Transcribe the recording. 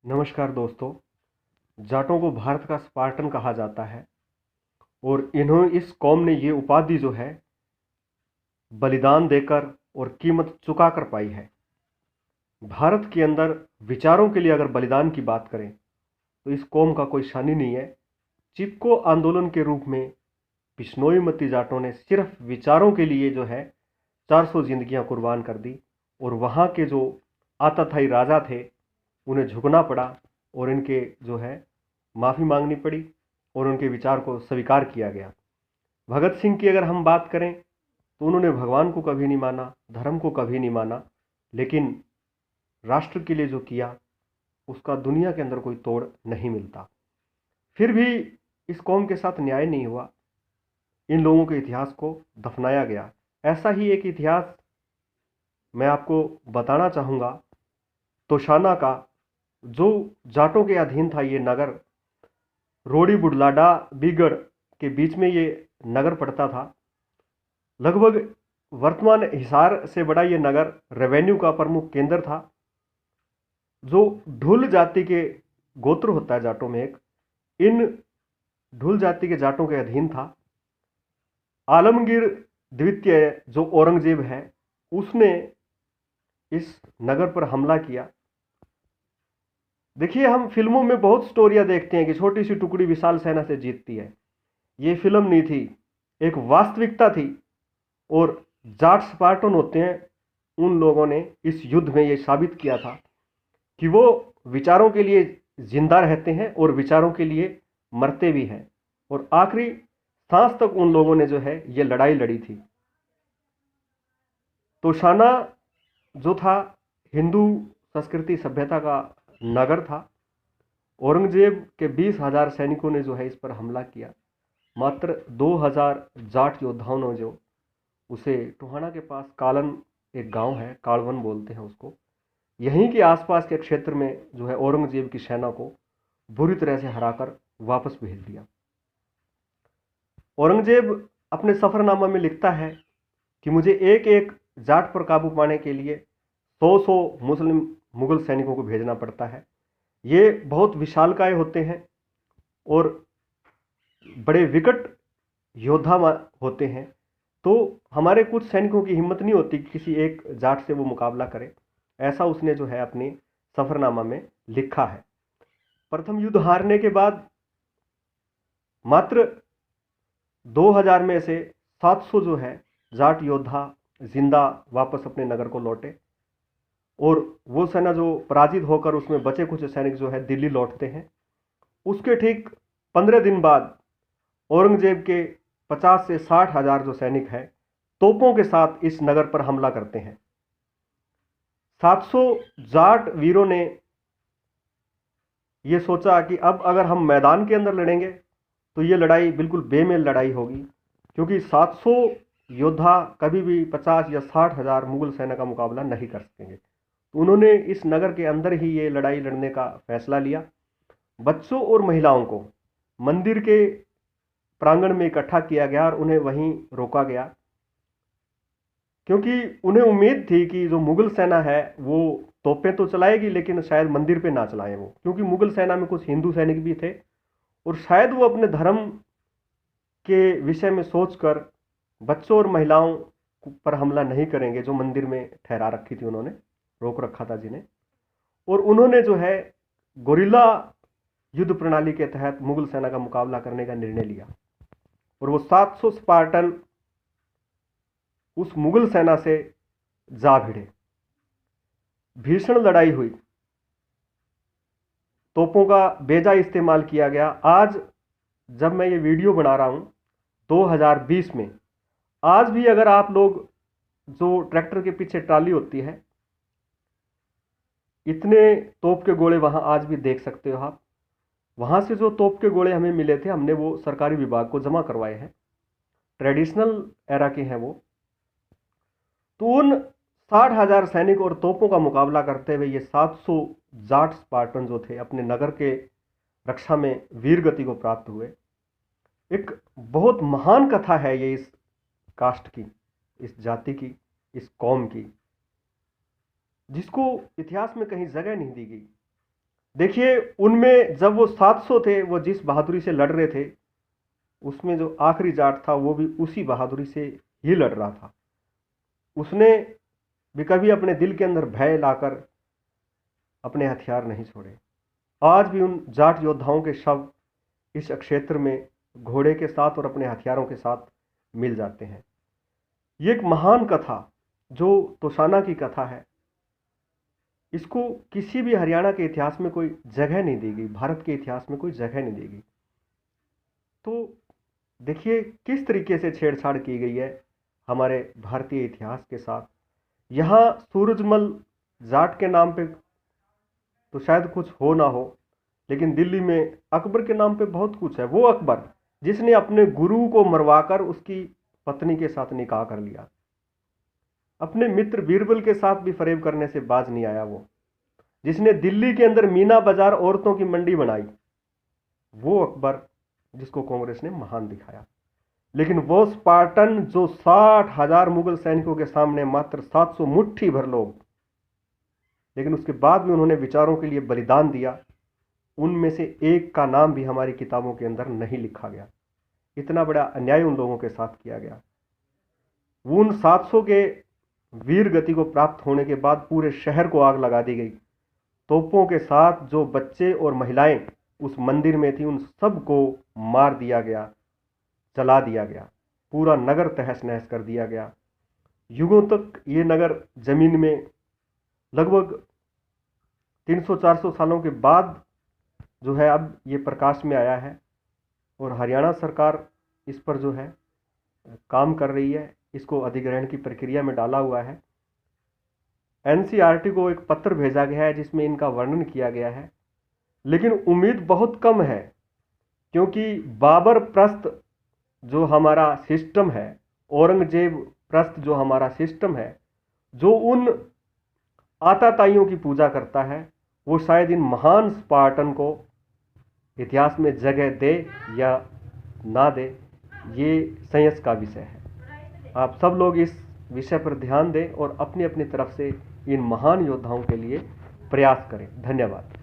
नमस्कार दोस्तों। जाटों को भारत का स्पार्टन कहा जाता है और इस कौम ने ये उपाधि जो है बलिदान देकर और कीमत चुकाकर पाई है। भारत के अंदर विचारों के लिए अगर बलिदान की बात करें तो इस कौम का कोई शानी नहीं है। चिपको आंदोलन के रूप में बिश्नोई मती जाटों ने सिर्फ विचारों के लिए जो है 400 जिंदगियां कुर्बान कर दी और वहाँ के जो आताथाई राजा थे उन्हें झुकना पड़ा और इनके जो है माफ़ी मांगनी पड़ी और उनके विचार को स्वीकार किया गया। भगत सिंह की अगर हम बात करें तो उन्होंने भगवान को कभी नहीं माना, धर्म को कभी नहीं माना, लेकिन राष्ट्र के लिए जो किया उसका दुनिया के अंदर कोई तोड़ नहीं मिलता। फिर भी इस कौम के साथ न्याय नहीं हुआ, इन लोगों के इतिहास को दफनाया गया। ऐसा ही एक इतिहास मैं आपको बताना चाहूँगा तोशाना का, जो जाटों के अधीन था। ये नगर रोड़ी बुढ़लाडा बीगढ़ के बीच में ये नगर पड़ता था। लगभग वर्तमान हिसार से बड़ा ये नगर रेवेन्यू का प्रमुख केंद्र था। जो ढुल जाति के गोत्र होता है जाटों में एक, इन ढुल जाति के जाटों के अधीन था। आलमगीर द्वितीय जो औरंगजेब है उसने इस नगर पर हमला किया। देखिए, हम फिल्मों में बहुत स्टोरियां देखते हैं कि छोटी सी टुकड़ी विशाल सेना से जीतती है। ये फिल्म नहीं थी, एक वास्तविकता थी। और जाट स्पार्टन होते हैं, उन लोगों ने इस युद्ध में ये साबित किया था कि वो विचारों के लिए जिंदा रहते हैं और विचारों के लिए मरते भी हैं। और आखिरी सांस तक उन लोगों ने जो है ये लड़ाई लड़ी थी। तोशाना जो था हिंदू संस्कृति सभ्यता का नगर था। औरंगजेब के 20,000 सैनिकों ने जो है इस पर हमला किया। मात्र 2,000 जाट योद्धाओं ने जो उसे टोहाना के पास कालन एक गांव है, कालवन बोलते हैं उसको, यहीं के आसपास के क्षेत्र में जो है औरंगजेब की सेना को बुरी तरह से हराकर वापस भेज दिया। औरंगजेब अपने सफरनामा में लिखता है कि मुझे एक एक जाट पर काबू पाने के लिए 100 मुस्लिम मुगल सैनिकों को भेजना पड़ता है। ये बहुत विशालकाय होते हैं और बड़े विकट योद्धा होते हैं। तो हमारे कुछ सैनिकों की हिम्मत नहीं होती कि किसी एक जाट से वो मुकाबला करे। ऐसा उसने जो है अपने सफरनामा में लिखा है। प्रथम युद्ध हारने के बाद मात्र 2,000 में से 700 जो है जाट योद्धा जिंदा वापस अपने नगर को लौटे। और वो सेना जो पराजित होकर उसमें बचे कुछ सैनिक जो है दिल्ली लौटते हैं। उसके ठीक 15 दिन बाद औरंगजेब के 50 से 60,000 जो सैनिक हैं तोपों के साथ इस नगर पर हमला करते हैं। 700 जाट वीरों ने यह सोचा कि अब अगर हम मैदान के अंदर लड़ेंगे तो ये लड़ाई बिल्कुल बेमेल लड़ाई होगी, क्योंकि 700 योद्धा कभी भी 50 या 60,000 मुगल सेना का मुकाबला नहीं कर सकेंगे। तो उन्होंने इस नगर के अंदर ही ये लड़ाई लड़ने का फैसला लिया। बच्चों और महिलाओं को मंदिर के प्रांगण में इकट्ठा किया गया और उन्हें वहीं रोका गया, क्योंकि उन्हें उम्मीद थी कि जो मुगल सेना है वो तोपें तो चलाएगी लेकिन शायद मंदिर पे ना चलाएं वो, क्योंकि मुगल सेना में कुछ हिंदू सैनिक भी थे और शायद वो अपने धर्म के विषय में सोचकर बच्चों और महिलाओं पर हमला नहीं करेंगे, जो मंदिर में ठहरा रखी थी, उन्होंने रोक रखा था जिन्हें। और उन्होंने जो है गोरिल्ला युद्ध प्रणाली के तहत मुगल सेना का मुकाबला करने का निर्णय लिया और वो 700 स्पार्टन उस मुगल सेना से जा भिड़े। भीषण लड़ाई हुई, तोपों का बेजा इस्तेमाल किया गया। आज जब मैं ये वीडियो बना रहा हूं 2020 में, आज भी अगर आप लोग जो ट्रैक्टर के पीछे ट्राली होती है, इतने तोप के गोले वहां आज भी देख सकते हो आप। वहां से जो तोप के गोले हमें मिले थे, हमने वो सरकारी विभाग को जमा करवाए हैं, ट्रेडिशनल एरा के हैं वो। तो उन 60,000 सैनिक और तोपों का मुकाबला करते हुए ये 700 जाट स्पार्टन जो थे अपने नगर के रक्षा में वीर गति को प्राप्त हुए। एक बहुत महान कथा है ये इस कास्ट की, इस जाति की, इस कौम की, जिसको इतिहास में कहीं जगह नहीं दी गई। देखिए, उनमें जब वो 700 थे, वो जिस बहादुरी से लड़ रहे थे, उसमें जो आखिरी जाट था वो भी उसी बहादुरी से ही लड़ रहा था। उसने भी कभी अपने दिल के अंदर भय लाकर अपने हथियार नहीं छोड़े। आज भी उन जाट योद्धाओं के शव इस क्षेत्र में घोड़े के साथ और अपने हथियारों के साथ मिल जाते हैं। ये एक महान कथा जो तोशाना की कथा है, इसको किसी भी हरियाणा के इतिहास में कोई जगह नहीं दी गई, भारत के इतिहास में कोई जगह नहीं दी गई। तो देखिए किस तरीके से छेड़छाड़ की गई है हमारे भारतीय इतिहास के साथ। यहाँ सूरजमल जाट के नाम पे तो शायद कुछ हो ना हो, लेकिन दिल्ली में अकबर के नाम पे बहुत कुछ है। वो अकबर जिसने अपने गुरु को मरवाकर उसकी पत्नी के साथ निकाह कर लिया, अपने मित्र बीरबल के साथ भी फरेब करने से बाज नहीं आया। वो जिसने दिल्ली के अंदर मीना बाजार औरतों की मंडी बनाई, वो अकबर जिसको कांग्रेस ने महान दिखाया। लेकिन वो स्पार्टन जो 60,000 मुगल सैनिकों के सामने मात्र 700 मुट्ठी भर लोग, लेकिन उसके बाद भी उन्होंने विचारों के लिए बलिदान दिया, उनमें से एक का नाम भी हमारी किताबों के अंदर नहीं लिखा गया। इतना बड़ा अन्याय उन लोगों के साथ किया गया। उन 700 के वीर गति को प्राप्त होने के बाद पूरे शहर को आग लगा दी गई। तोपों के साथ जो बच्चे और महिलाएं उस मंदिर में थी, उन सबको मार दिया गया, जला दिया गया, पूरा नगर तहस नहस कर दिया गया। युगों तक ये नगर जमीन में, लगभग 300-400 सालों के बाद जो है अब ये प्रकाश में आया है। और हरियाणा सरकार इस पर जो है काम कर रही है, इसको अधिग्रहण की प्रक्रिया में डाला हुआ है। एनसीईआरटी को एक पत्र भेजा गया है जिसमें इनका वर्णन किया गया है, लेकिन उम्मीद बहुत कम है, क्योंकि बाबर प्रस्त जो हमारा सिस्टम है, औरंगजेब प्रस्त जो हमारा सिस्टम है, जो उन आताताइयों की पूजा करता है, वो शायद इन महान स्पार्टन को इतिहास में जगह दे या ना दे, ये संयस का विषय है। आप सब लोग इस विषय पर ध्यान दें और अपनी अपनी तरफ से इन महान योद्धाओं के लिए प्रयास करें। धन्यवाद।